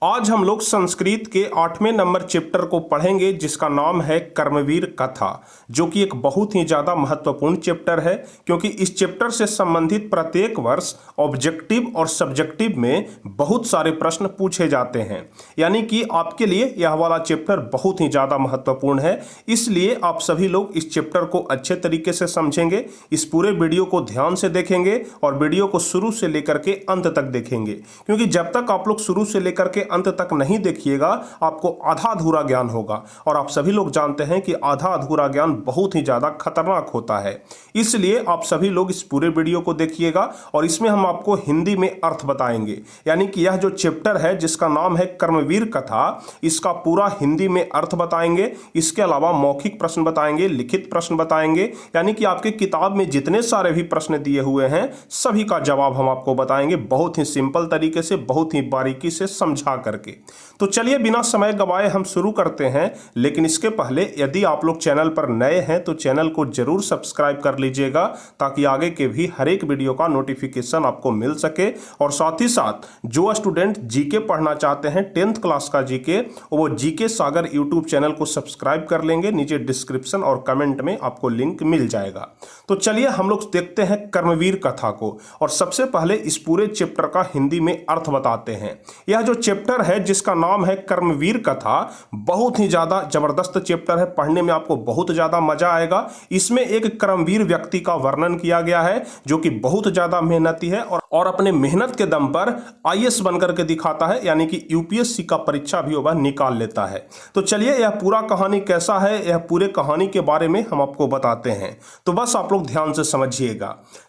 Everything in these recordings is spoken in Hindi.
आज हम लोग संस्कृत के 8वें नंबर चैप्टर को पढ़ेंगे जिसका नाम है कर्मवीर कथा, जो कि एक बहुत ही ज़्यादा महत्वपूर्ण चैप्टर है क्योंकि इस चैप्टर से संबंधित प्रत्येक वर्ष ऑब्जेक्टिव और सब्जेक्टिव में बहुत सारे प्रश्न पूछे जाते हैं। यानी कि आपके लिए यह वाला चैप्टर बहुत ही ज़्यादा महत्वपूर्ण है, इसलिए आप सभी लोग इस चैप्टर को अच्छे तरीके से समझेंगे, इस पूरे वीडियो को ध्यान से देखेंगे और वीडियो को शुरू से लेकर के अंत तक देखेंगे, क्योंकि जब तक आप लोग शुरू से लेकर के अंत तक नहीं देखिएगा आपको आधा अधूरा ज्ञान होगा, और आप सभी लोग जानते हैं कि आधा अधूरा ज्ञान बहुत ही ज्यादा खतरनाक होता है। इसलिए आप सभी लोग इस पूरे वीडियो को देखिएगा और इसमें हम आपको हिंदी में अर्थ बताएंगे। यानी कि यह जो चैप्टर है जिसका नाम है कर्मवीर कथा, इसका पूरा हिंदी में अर्थ बताएंगे। इसके अलावा मौखिक प्रश्न बताएंगे, लिखित प्रश्न बताएंगे, यानी कि आपके किताब में जितने सारे भी प्रश्न दिए हुए हैं सभी का जवाब हम आपको बताएंगे, बहुत ही सिंपल तरीके से, बहुत ही बारीकी से समझा करके। तो चलिए बिना समय गवाए हम शुरू करते हैं। लेकिन इसके पहले यदि आप लोग चैनल पर नए हैं तो चैनल को जरूर सब्सक्राइब कर लीजिएगा ताकि आगे के भी हर एक वीडियो का नोटिफिकेशन आपको मिल सके। और साथ ही साथ जो स्टूडेंट जीके पढ़ना चाहते हैं 10th क्लास का जीके, वो जीके सागर यूट्यूब चैनल को सब्सक्राइब कर लेंगे, नीचे डिस्क्रिप्शन और कमेंट में आपको लिंक मिल जाएगा। तो चलिए हम लोग देखते हैं कर्मवीर कथा को, और सबसे पहले इस पूरे चैप्टर का हिंदी में अर्थ बताते हैं। यह जो चैप्टर है जिसका नाम है कर्मवीर कथा, बहुत ही ज्यादा जबरदस्त चैप्टर है, पढ़ने में आपको बहुत ज्यादा मजा आएगा। इसमें एक कर्मवीर व्यक्ति का वर्णन किया गया है जो कि बहुत ज्यादा मेहनती है और अपने मेहनत के दम पर आईएएस बनकर के दिखाता है, यानी कि यूपीएससी का परीक्षा भी वह निकाल लेता है। तो चलिए यह पूरा कहानी कैसा है, यह पूरे कहानी के बारे में हम आपको बताते हैं, तो बस आप लोग ध्यान से समझिएगा।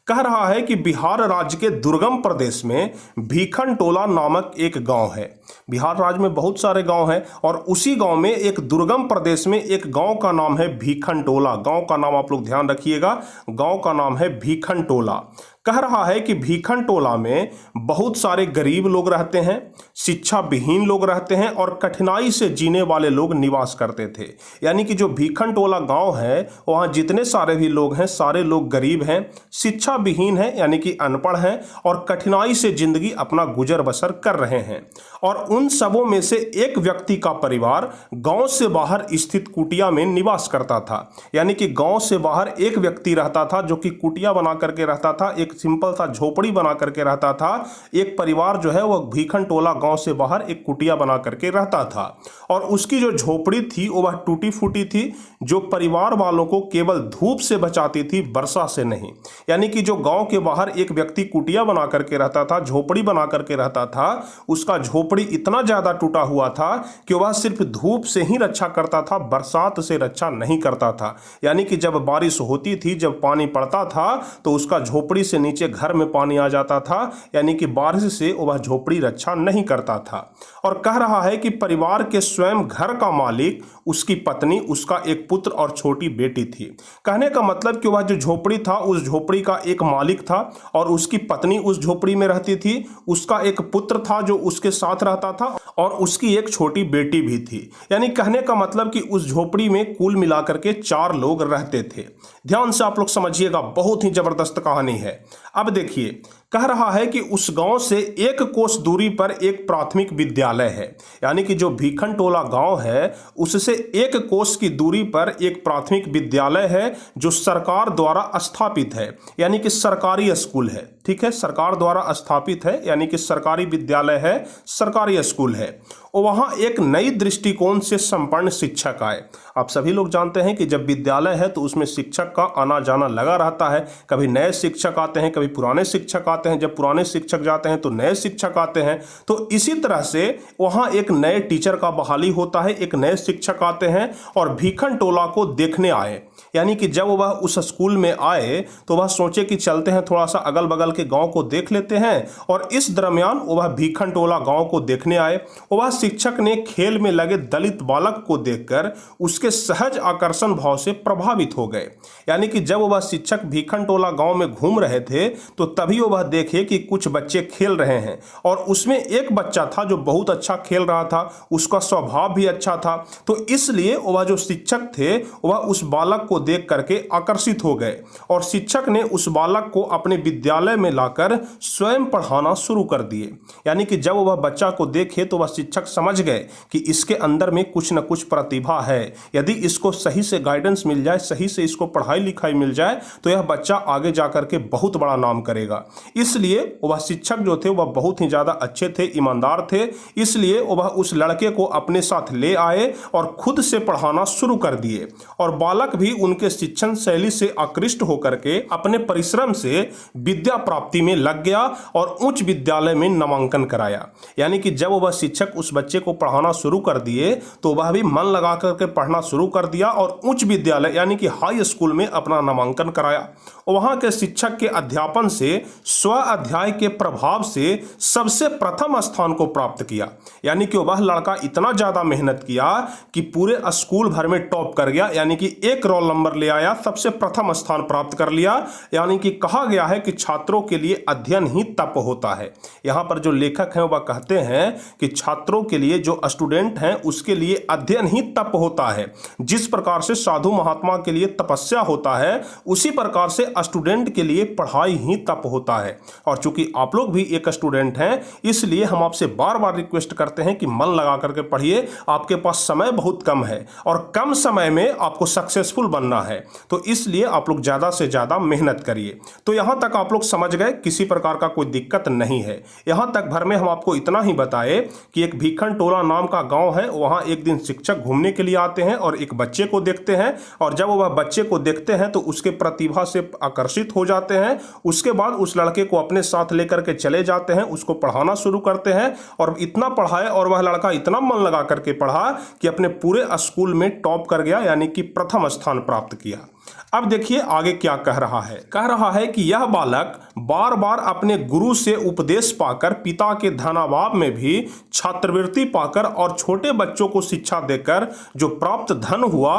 कह रहा है कि बिहार राज्य के दुर्गम प्रदेश में भीखन टोला नामक एक गांव है। बिहार राज्य में बहुत सारे गांव हैं और उसी गांव में एक दुर्गम प्रदेश में एक गांव का नाम है भीखन टोला। गांव का नाम आप लोग ध्यान रखिएगा, गांव का नाम है भीखन टोला। कह रहा है कि भीखन टोला में बहुत सारे गरीब लोग रहते हैं, शिक्षा विहीन लोग रहते हैं और कठिनाई से जीने वाले लोग निवास करते थे। यानी कि जो भीखन टोला गांव है वहाँ जितने सारे भी लोग हैं सारे लोग गरीब हैं, शिक्षा विहीन है यानी कि अनपढ़ हैं और कठिनाई से जिंदगी अपना गुजर बसर कर रहे हैं। और उन सबों में से एक व्यक्ति का परिवार गांव से बाहर स्थित कुटिया में निवास करता था। यानी कि गांव से बाहर एक व्यक्ति रहता था जो कि कुटिया बना करके रहता था, एक सिंपल सा झोपड़ी बना करके रहता था। एक परिवार जो है वह भीखन टोला गांव से बाहर एक कुटिया बना करके रहता था और उसकी जो झोपड़ी थी वह टूटी फूटी थी, जो परिवार वालों को केवल धूप से बचाती थी, वर्षा से नहीं। यानी कि जो गांव के बाहर एक व्यक्ति कुटिया बना करके रहता था, झोपड़ी बना करके रहता था, उसका झोपड़ी इतना ज्यादा टूटा हुआ था कि वह सिर्फ धूप से ही रक्षा करता था, बरसात से रक्षा नहीं करता था। यानी कि जब बारिश होती थी, जब पानी पड़ता था तो उसका झोपड़ी से नीचे घर में पानी आ जाता था, यानी कि बारिश से वह झोपड़ी रक्षा नहीं करता था। और कह रहा है कि परिवार के स्वयं घर का मालिक, उसकी पत्नी, उसका एक पुत्र और छोटी बेटी थी। कहने का मतलब कि वह जो झोपड़ी था उस झोपड़ी का एक मालिक था और उसकी पत्नी उस झोपड़ी में रहती थी, उसका एक पुत्र था जो उसके साथ रहता था और उसकी एक छोटी बेटी भी थी। यानी कहने का मतलब कि उस झोपड़ी में कुल मिलाकर के 4 लोग रहते थे। ध्यान से आप लोग समझिएगा, बहुत ही जबरदस्त कहानी है। अब देखिए, कह रहा है कि उस गांव से 1 कोस दूरी पर एक प्राथमिक विद्यालय है। यानी कि जो भीखन टोला गांव है उससे 1 कोस की दूरी पर एक प्राथमिक विद्यालय है जो सरकार द्वारा स्थापित है, यानी कि सरकारी स्कूल है। ठीक है, सरकार द्वारा स्थापित है, यानी कि सरकारी विद्यालय है, सरकारी स्कूल है। और वहाँ एक नई दृष्टिकोण से संपन्न शिक्षक आए। आप सभी लोग जानते हैं कि जब विद्यालय है तो उसमें शिक्षक का आना जाना लगा रहता है, कभी नए शिक्षक आते हैं, कभी पुराने शिक्षक आते हैं, जब पुराने शिक्षक जाते हैं तो नए शिक्षक आते हैं। तो इसी तरह से वहाँ एक नए टीचर का बहाली होता है, एक नए शिक्षक आते हैं और भीखन टोला को देखने आए। यानी कि जब वह उस स्कूल में आए तो वह सोचे कि चलते हैं थोड़ा सा अगल बगल के गांव को देख लेते हैं, और इस दरमियान वह भीखन टोला गांव को देखने आए। वह शिक्षक ने खेल में लगे दलित बालक को देखकर उसके सहज आकर्षण भाव से प्रभावित हो गए। यानी कि जब वह शिक्षक भीखन टोला गांव में घूम रहे थे तो तभी वह देखे कि कुछ बच्चे खेल रहे हैं और उसमें एक बच्चा था जो बहुत अच्छा खेल रहा था, उसका स्वभाव भी अच्छा था। तो इसलिए वह जो शिक्षक थे वह उस बालक को देख करके आकर्षित हो गए और शिक्षक ने उस बालक को अपने विद्यालय में लाकर स्वयं पढ़ाना शुरू कर दिए। यानी कि जब वह बच्चा को देखे तो वह शिक्षक समझ गए कि इसके अंदर में कुछ न कुछ प्रतिभा है, यदि इसको सही से गाइडेंस मिल जाए, सही से इसको पढ़ाई लिखाई मिल जाए तो यह बच्चा आगे जाकर के बहुत बड़ा नाम करेगा। इसलिए वह शिक्षक जो थे वह बहुत ही ज़्यादा अच्छे थे, ईमानदार थे। इसलिए वह उस लड़के को अपने साथ ले आए और खुद से पढ़ाना शुरू कर दिए और बालक भी उनके शिक्षण शैली से आकृष्ट होकर के अपने परिश्रम से विद्या प्राप्ति में लग गया और उच्च विद्यालय में नामांकन कराया। यानी कि जब वह शिक्षक उस बच्चे को पढ़ाना शुरू कर दिए तो वह भी मन लगा करके पढ़ना शुरू कर दिया और उच्च विद्यालय यानी कि हाई स्कूल में अपना नामांकन कराया। वहां के शिक्षक के अध्यापन से स्व अध्याय के प्रभाव से सबसे प्रथम स्थान को प्राप्त किया। यानी कि वह लड़का इतना ज्यादा मेहनत किया कि पूरे स्कूल भर में टॉप कर गया, यानी कि एक रोल नंबर ले आया, सबसे प्रथम स्थान प्राप्त कर लिया। यानी कि कहा गया है कि छात्रों के लिए अध्ययन ही तप होता है। यहाँ पर जो लेखक हैं वह कहते हैं कि छात्रों के लिए, जो स्टूडेंट हैं उसके लिए अध्ययन ही तप होता है। जिस प्रकार से साधु महात्मा के लिए तपस्या होता है उसी प्रकार से स्टूडेंट के लिए पढ़ाई ही तप होता है। और चूंकि आप लोग भी एक स्टूडेंट हैं इसलिए हम आपसे बार बार रिक्वेस्ट करते हैं कि मन लगा करके पढ़िए। आपके पास समय बहुत कम है और कम समय में आपको सक्सेसफुल बनना है, तो इसलिए आप लोग ज़्यादा से ज़्यादा मेहनत करिए। तो यहाँ तक आप लोग समझ गए, किसी प्रकार का कोई दिक्कत नहीं है। यहाँ तक भर में हम आपको इतना ही बताए कि एक भीखन टोला नाम का गाँव है, वहाँ एक दिन शिक्षक घूमने के लिए आते हैं और एक बच्चे को देखते हैं और जब वह बच्चे को देखते हैं तो उसके प्रतिभा से आकर्षित हो जाते हैं। उसके बाद उस लड़के को अपने साथ लेकर के चले जाते हैं, उसको पढ़ाना शुरू करते हैं और इतना पढ़ाए और वह लड़का इतना मन लगा करके पढ़ा कि अपने पूरे स्कूल में टॉप कर गया, यानी कि प्रथम स्थान प्राप्त किया। अब देखिए आगे क्या कह रहा है कि यह बालक बार बार अपने गुरु से उपदेश पाकर, पिता के धनाभाव में भी छात्रवृत्ति पाकर और छोटे बच्चों को शिक्षा देकर जो प्राप्त धन हुआ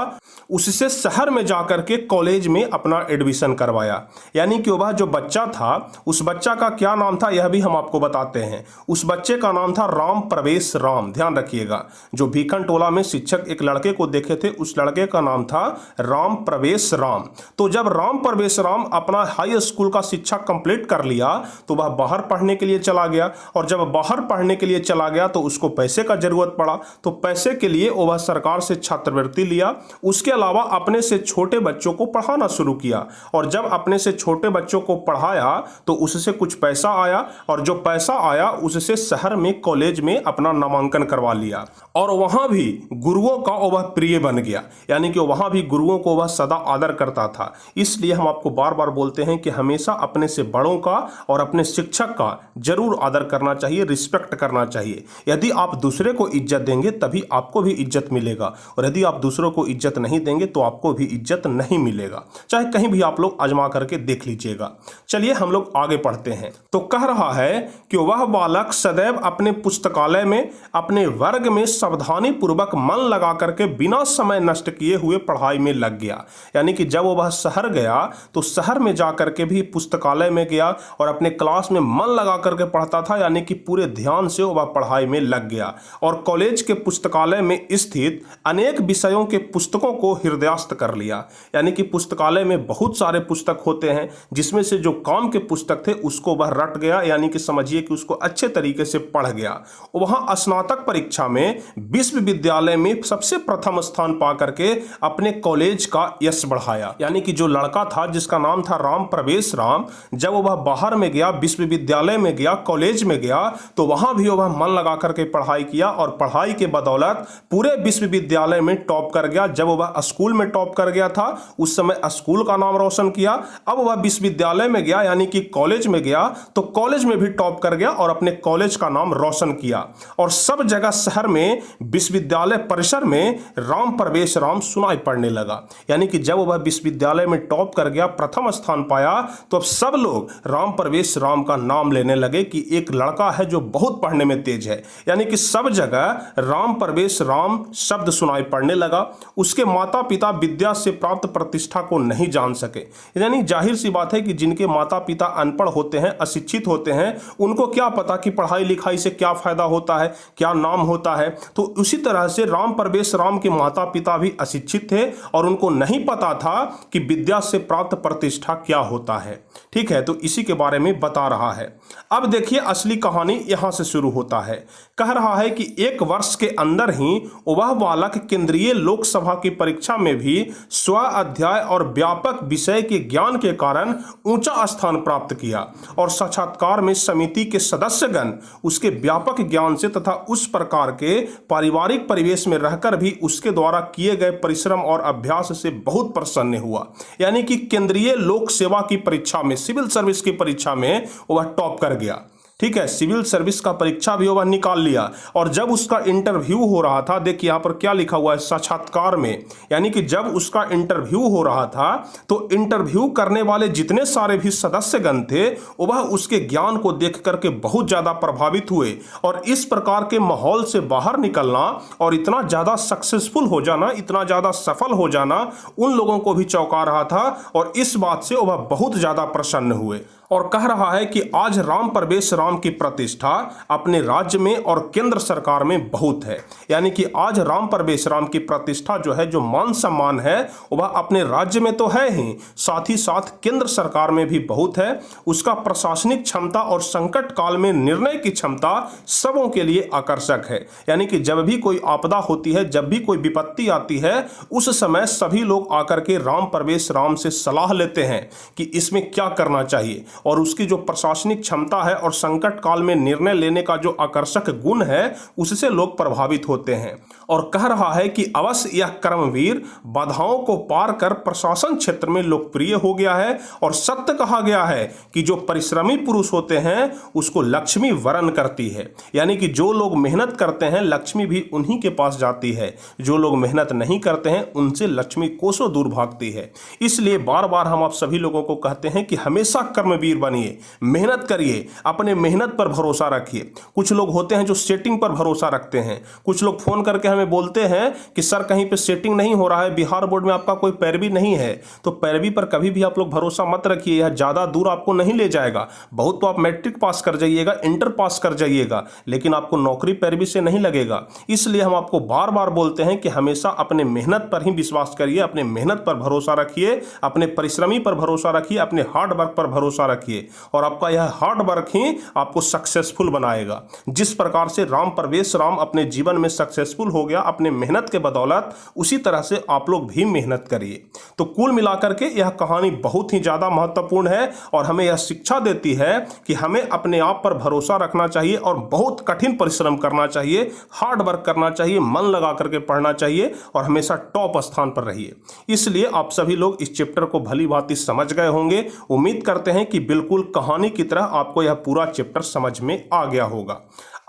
उससे शहर में जाकर के कॉलेज में अपना एडमिशन करवाया। यानी कि वह जो बच्चा था उस बच्चा का क्या नाम था यह भी हम आपको बताते हैं। उस बच्चे का नाम था राम प्रवेश राम। ध्यान रखिएगा, जो भीखन टोला में शिक्षक एक लड़के को देखे थे उस लड़के का नाम था राम प्रवेश राम। तो जब राम प्रवेश राम अपना हाई स्कूल का शिक्षा कंप्लीट कर लिया तो वह बाहर पढ़ने के लिए चला गया और जब बाहर पढ़ने के लिए चला गया तो उसको पैसे का जरूरत पड़ा, तो पैसे के लिए वह सरकार से छात्रवृत्ति लिया। उसके अलावा अपने से छोटे बच्चों को पढ़ाना शुरू किया और जब अपने से छोटे बच्चों को पढ़ाया तो उससे कुछ पैसा आया और जो पैसा आया उससे शहर में कॉलेज में अपना नामांकन करवा लिया और वहां भी गुरुओं का वह प्रिय बन गया। यानी कि वहां भी गुरुओं को वह सदा आदर करता था। इसलिए हम आपको बार बार बोलते हैं कि हमेशा अपने से बड़ों का और अपने शिक्षक का जरूर आदर करना चाहिए, रिस्पेक्ट करना चाहिए। यदि आप दूसरे को इज्जत देंगे तभी आपको भी इज्जत मिलेगा और यदि आप दूसरों को इज्जत नहीं देंगे तो आपको भी इज्जत नहीं मिलेगा। चाहे कहीं भी आप लोग आजमा करके देख लीजिएगा। चलिए हम लोग आगे पढ़ते हैं। तो कह रहा है कि वह बालक सदैव अपने पुस्तकालय में अपने वर्ग में सावधानी पूर्वक मन लगा करके बिना समय नष्ट किए हुए पढ़ाई में लग गया। यानी कि जब वह शहर गया तो शहर में जाकर के भी पुस्तकालय में गया और अपने क्लास में मन लगा करके पढ़ता था, यानी कि पूरे ध्यान से वह पढ़ाई में लग गया और कॉलेज के पुस्तकालय में स्थित अनेक विषयों के पुस्तकों को हृदयस्थ कर लिया। यानी कि पुस्तकालय में बहुत सारे पुस्तक होते हैं जिसमें से जो काम के पुस्तक थे उसको वह रट गया, यानी कि समझिए कि उसको अच्छे तरीके से पढ़ गया। वहां स्नातक परीक्षा में विश्वविद्यालय में सबसे प्रथम स्थान पा करके अपने कॉलेज का यश बढ़ाया। यानी कि जो लड़का था जिसका नाम था राम प्रवेश राम, जब वह बाहर में गया, विश्वविद्यालय में गया, कॉलेज में गया तो वहां भी वह मन लगा करके पढ़ाई किया और पढ़ाई के बदौलत पूरे विश्वविद्यालय में टॉप कर गया। जब वह स्कूल में टॉप कर गया था उस समय स्कूल का नाम रोशन किया। अब वह विश्वविद्यालय में गया यानी कि कॉलेज में गया तो कॉलेज में भी टॉप कर गया और अपने कॉलेज का नाम रोशन किया और सब जगह शहर में विश्वविद्यालय परिसर में राम प्रवेश राम सुनाई पड़ने लगा। यानी कि जब वह विश्वविद्यालय में टॉप कर गया, प्रथम स्थान पाया, तो अब सब लोग राम प्रवेश राम का नाम लेने लगे कि एक लड़का है जो बहुत पढ़ने में तेज है। यानी कि सब जगह राम प्रवेश राम शब्द सुनाई पड़ने लगा। उसके माता पिता विद्या से प्राप्त प्रतिष्ठा को नहीं जान सके। यानी जाहिर सी बात है कि जिनके माता पिता अनपढ़ होते हैं, अशिक्षित होते हैं, उनको क्या पता कि पढ़ाई लिखाई से क्या फायदा होता है, क्या नाम होता है। तो उसी तरह से राम प्रवेश राम के माता पिता भी अशिक्षित थे और उनको नहीं पता था कि विद्या से प्राप्त प्रतिष्ठा क्या होता है। ठीक है, तो इसी के बारे में बता रहा है। अब देखिए असली कहानी यहां से शुरू होता है। कह रहा है कि 1 वर्ष के अंदर ही वह बालक केंद्रीय लोकसभा की परीक्षा में भी स्व अध्याय और व्यापक विषय के ज्ञान के कारण ऊंचा स्थान प्राप्त किया और साक्षात्कार में समिति के सदस्यगण उसके व्यापक ज्ञान से तथा उस प्रकार के पारिवारिक परिवेश में रहकर भी उसके द्वारा किए गए परिश्रम और अभ्यास से बहुत प्रसन्न हुआ। यानी कि केंद्रीय लोक सेवा की परीक्षा में, सिविल सर्विस की परीक्षा में वह टॉप कर गया। ठीक है, सिविल सर्विस का परीक्षा भी वह निकाल लिया। और जब उसका इंटरव्यू हो रहा था, देखिए यहां पर क्या लिखा हुआ है, साक्षात्कार में, यानी कि जब उसका इंटरव्यू हो रहा था तो इंटरव्यू करने वाले जितने सारे भी सदस्यगण थे वह उसके ज्ञान को देख करके बहुत ज्यादा प्रभावित हुए। और इस प्रकार के माहौल से बाहर निकलना और इतना ज्यादा सक्सेसफुल हो जाना, इतना ज्यादा सफल हो जाना उन लोगों को भी चौंका रहा था और इस बात से वह बहुत ज्यादा प्रसन्न हुए। और कह रहा है कि आज राम प्रवेश राम की प्रतिष्ठा अपने राज्य में और केंद्र सरकार में बहुत है। यानी कि आज राम प्रवेश राम की प्रतिष्ठा जो है, जो मान सम्मान है, वह अपने राज्य में तो है ही, साथ ही साथ केंद्र सरकार में भी बहुत है। उसका प्रशासनिक क्षमता और संकट काल में निर्णय की क्षमता सबों के लिए आकर्षक है। यानी कि जब भी कोई आपदा होती है, जब भी कोई विपत्ति आती है, उस समय सभी लोग आकर के राम प्रवेश राम से सलाह लेते हैं कि इसमें क्या करना चाहिए। और उसकी जो प्रशासनिक क्षमता है और संकट काल में निर्णय लेने का जो आकर्षक गुण है, उससे लोग प्रभावित होते हैं। और कह रहा है कि अवश्य यह कर्मवीर बाधाओं को पार कर प्रशासन क्षेत्र में लोकप्रिय हो गया है। और सत्य कहा गया है कि जो परिश्रमी पुरुष होते हैं उसको लक्ष्मी वरण करती है। यानी कि जो लोग मेहनत करते हैं लक्ष्मी भी उन्हीं के पास जाती है, जो लोग मेहनत नहीं करते हैं उनसे लक्ष्मी कोसों दूर भागती है। इसलिए बार बार हम आप सभी लोगों को कहते हैं कि हमेशा कर्मवीर बनिए, मेहनत करिए, अपने मेहनत पर भरोसा रखिए। कुछ लोग होते हैं जो सेटिंग पर भरोसा रखते हैं। कुछ लोग फोन करके हमें बोलते हैं कि सर कहीं पे सेटिंग नहीं हो रहा है, बिहार बोर्ड में आपका कोई पैरवी नहीं है। तो पैरवी पर कभी भी आप लोग भरोसा मत रखिए, यह ज्यादा दूर आपको नहीं ले जाएगा। बहुत तो आप मैट्रिक पास कर जाइएगा, इंटर पास कर जाइएगा, लेकिन आपको नौकरी पैरवी से नहीं लगेगा। इसलिए हम आपको बार बार बोलते हैं कि हमेशा अपने मेहनत पर ही विश्वास करिए, अपने मेहनत पर भरोसा रखिए, अपने परिश्रमी पर भरोसा रखिए, अपने हार्ड वर्क पर भरोसा रखिए और आपका यह हार्ड वर्क ही आपको सक्सेसफुल बनाएगा। जिस प्रकार से राम प्रवेश राम अपने जीवन में सक्सेसफुल हो गया अपने मेहनत के बदौलत, उसी तरह से आप लोग भी मेहनत करिए। तो कुल मिलाकर के यह कहानी बहुत ही ज्यादा महत्वपूर्ण है और हमें यह शिक्षा देती है कि हमें अपने आप पर भरोसा रखना चाहिए और बहुत कठिन परिश्रम करना चाहिए, हार्ड वर्क करना चाहिए, मन लगा करके पढ़ना चाहिए और हमेशा टॉप स्थान पर रहिए। इसलिए आप सभी लोग इस चैप्टर को भली भांति समझ गए होंगे। उम्मीद करते हैं कि बिल्कुल कहानी की तरह आपको यह पूरा चैप्टर समझ में आ गया होगा।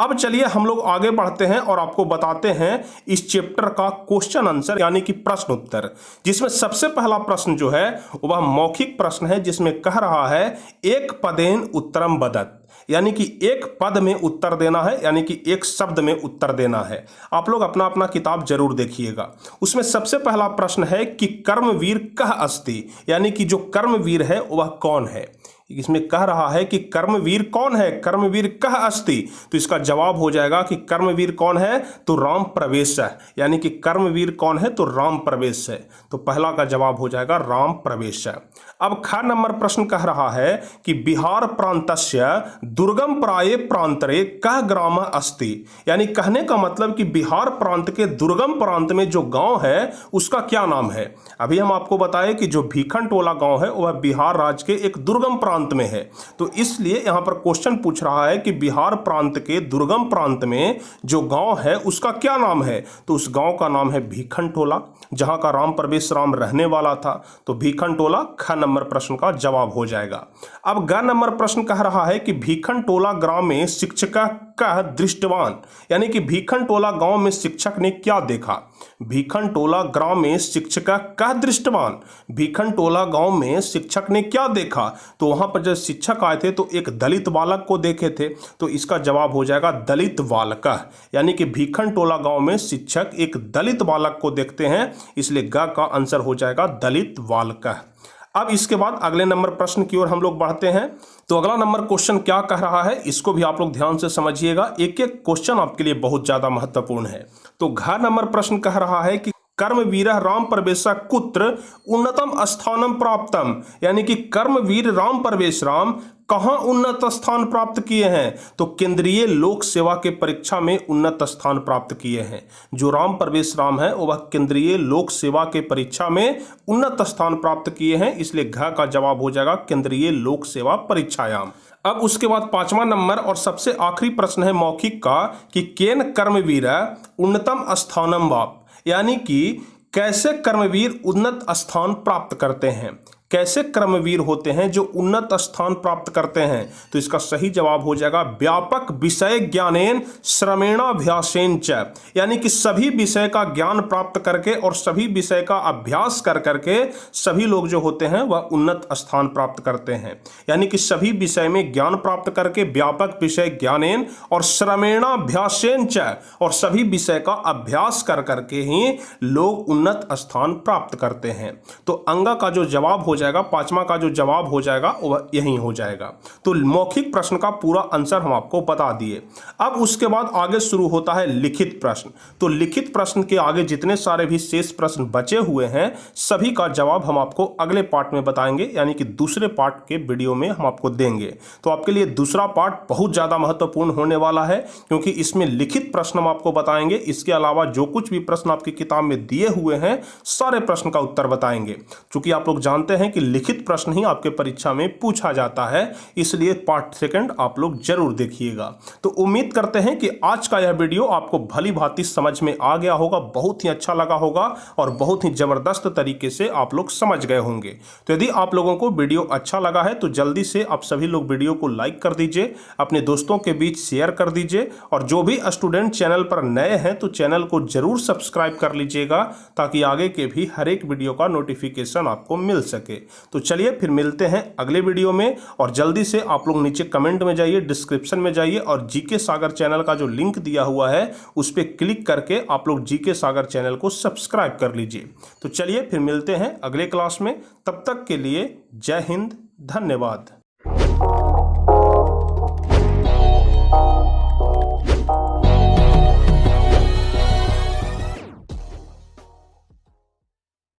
अब चलिए हम लोग आगे बढ़ते हैं और आपको बताते हैं इस चैप्टर का क्वेश्चन आंसर यानी कि प्रश्न उत्तर, जिसमें सबसे पहला प्रश्न जो है वह मौखिक प्रश्न है, जिसमें कह रहा है एक पदेन उत्तरम वदत, यानी कि एक पद में उत्तर देना है, यानी कि एक शब्द में उत्तर देना है। आप लोग अपना अपना किताब जरूर देखिएगा। उसमें सबसे पहला प्रश्न है कि कर्मवीर कह अस्ति, यानी कि जो कर्मवीर है वह कौन है। इसमें कह रहा है कि कर्मवीर कौन है, कर्मवीर कह अस्ति, तो इसका जवाब हो जाएगा कि कर्मवीर कौन है, तो राम प्रवेश है। यानी कि कर्मवीर कौन है, तो राम प्रवेश है। तो पहला का जवाब हो जाएगा राम प्रवेश है। अब ख नंबर प्रश्न कह रहा है कि बिहार प्रांतस्य दुर्गम प्राये प्रांतरे कह ग्राम अस्ति, यानी कहने का मतलब कि बिहार प्रांत के दुर्गम प्रांत में जो गांव है उसका क्या नाम है। अभी हम आपको बताएं कि जो भीखन टोला गांव है वह बिहार राज्य के एक दुर्गम प्रांत में है। तो इसलिए यहां पर क्वेश्चन पूछ रहा है कि बिहार प्रांत के दुर्गम प्रांत में जो गांव है उसका क्या नाम है। तो उस गांव का नाम है भीखन टोला, जहां का राम प्रवेश राम रहने वाला था। तो भीखन टोला ख नंबर प्रश्न का जवाब हो जाएगा। अब ग नंबर प्रश्न कह रहा है कि भीखन टोला ग्राम में शिक्षक कह दृष्टवान, यानी कि भीखन टोला गांव में शिक्षक ने क्या देखा। भीखन टोला गांव में शिक्षक कह दृष्टवान, भीखन टोला गांव में शिक्षक ने क्या देखा। तो वहां पर जब शिक्षक आए थे तो एक दलित बालक को देखे थे। तो इसका जवाब हो जाएगा दलित बालक, यानी कि भीखन टोला गांव में शिक्षक एक दलित बालक को देखते हैं, इसलिए ग का आंसर हो जाएगा दलित बालक। अब इसके बाद अगले नंबर प्रश्न की ओर हम लोग बढ़ते हैं। तो अगला नंबर क्वेश्चन क्या कह रहा है, इसको भी आप लोग ध्यान से समझिएगा। एक एक क्वेश्चन आपके लिए बहुत ज्यादा महत्वपूर्ण है। तो घ नंबर प्रश्न कह रहा है कि कर्मवीर राम प्रवेश कुत्र उन्नतम स्थानम प्राप्तम, यानी कि कर्मवीर राम प्रवेश राम कहां उन्नत स्थान प्राप्त किए हैं, तो केंद्रीय लोक सेवा के परीक्षा में उन्नत स्थान प्राप्त किए हैं। जो राम प्रवेश राम है वह केंद्रीय लोक सेवा के परीक्षा में उन्नत स्थान प्राप्त किए हैं, इसलिए घ का जवाब हो जाएगा केंद्रीय लोक सेवा परीक्षायाम। अब उसके बाद 5वां नंबर और सबसे आखिरी प्रश्न है मौखिक का कि केन कर्मवीर उन्नतम स्थानम वाप, यानी कि कैसे कर्मवीर उन्नत स्थान प्राप्त करते हैं, कैसे कर्मवीर होते हैं जो उन्नत स्थान प्राप्त करते हैं। तो इसका सही जवाब हो जाएगा व्यापक विषय ज्ञानेन श्रमेणाभ्यासेन च, यानी कि सभी विषय का ज्ञान प्राप्त करके और सभी विषय का अभ्यास कर करके सभी लोग जो होते हैं वह उन्नत स्थान प्राप्त करते हैं। यानी कि सभी विषय में ज्ञान प्राप्त करके व्यापक विषय ज्ञानेन और श्रमेणाभ्यासेन च, और सभी विषय का अभ्यास कर करके ही लोग उन्नत स्थान प्राप्त करते हैं। तो अंगा का जो जवाब हो जाएगा, 5वां का जो जवाब हो जाएगा वह यही हो जाएगा। तो मौखिक प्रश्न का पूरा आंसर हम आपको बता दिए। अब उसके बाद आगे शुरू होता है लिखित प्रश्न। तो लिखित प्रश्न के आगे जितने सारे भी शेष प्रश्न बचे हुए हैं सभी का जवाब हम आपको अगले पार्ट में बताएंगे, यानी कि दूसरे पार्ट के वीडियो में हम आपको देंगे। तो आपके लिए दूसरा पार्ट बहुत ज्यादा महत्वपूर्ण होने वाला है, क्योंकि इसमें लिखित प्रश्न हम आपको बताएंगे। इसके अलावा जो कुछ भी प्रश्न आपकी किताब में दिए हुए हैं सारे प्रश्न का उत्तर बताएंगे। चूंकि आप लोग जानते हैं कि लिखित प्रश्न ही आपके परीक्षा में पूछा जाता है, इसलिए पार्ट सेकंड आप लोग जरूर देखिएगा। तो उम्मीद करते हैं कि आज का यह वीडियो आपको भली भांति समझ में आ गया होगा, बहुत ही अच्छा लगा होगा और बहुत ही जबरदस्त तरीके से आप लोग समझ गए होंगे। तो यदि आप लोगों को वीडियो अच्छा लगा है तो जल्दी से आप सभी लोग वीडियो को लाइक कर दीजिए, अपने दोस्तों के बीच शेयर कर दीजिए, और जो भी स्टूडेंट चैनल पर नए हैं तो चैनल को जरूर सब्सक्राइब कर लीजिएगा, ताकि आगे के भी हर एक वीडियो का नोटिफिकेशन आपको मिल सके। तो चलिए फिर मिलते हैं अगले वीडियो में, और जल्दी से आप लोग नीचे कमेंट में जाइए, डिस्क्रिप्शन में जाइए और जीके सागर चैनल का जो लिंक दिया हुआ है उस पर क्लिक करके आप लोग जीके सागर चैनल को सब्सक्राइब कर लीजिए। तो चलिए फिर मिलते हैं अगले क्लास में, तब तक के लिए जय हिंद, धन्यवाद।